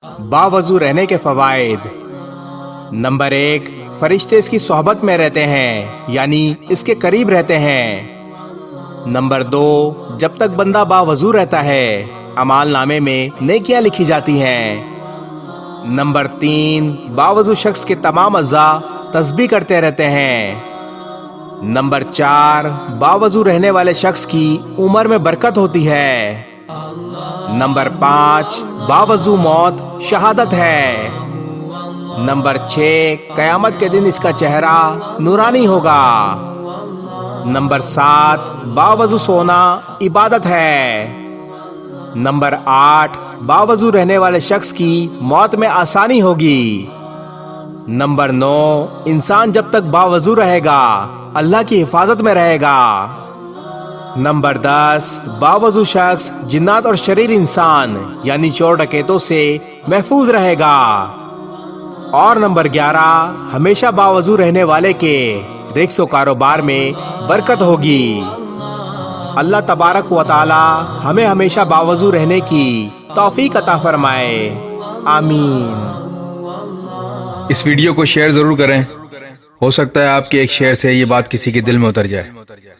बावजू रहने के फवाइद। नंबर 1, फरिश्ते इसकी सोहबत में रहते हैं, यानी इसके करीब रहते हैं। नंबर 2, जब तक बंदा बावजू रहता है अमाल नामे में नेकियां लिखी जाती हैं। नंबर 3, बावजू शख्स के तमाम अज़ा तस्बीह करते रहते हैं। नंबर 4, बावजू रहने वाले शख्स की उम्र में बरकत होती है। नंबर 5, बावजू मौत शहादत है। नंबर 6, कयामत के दिन इसका चेहरा नूरानी होगा। नंबर 7, बावजू सोना इबादत है। नंबर 8, बावजू रहने वाले शख्स की मौत में आसानी होगी। नंबर 9, इंसान जब तक बावजू रहेगा अल्लाह की हिफाजत में रहेगा। नंबर 10, बावजू शख्स जिन्नात और शरीर इंसान यानी चोर डकैतों से महफूज रहेगा। और नंबर 11, हमेशा बावजू रहने वाले के रिज़्क़ व कारोबार में बरकत होगी। अल्लाह तबारक व तआला हमें हमेशा बावजू रहने की तौफीक अता फरमाए। आमीन। इस वीडियो को शेयर जरूर करें। हो सकता है आपके एक शेयर से ये बात किसी के दिल में उतर जाए।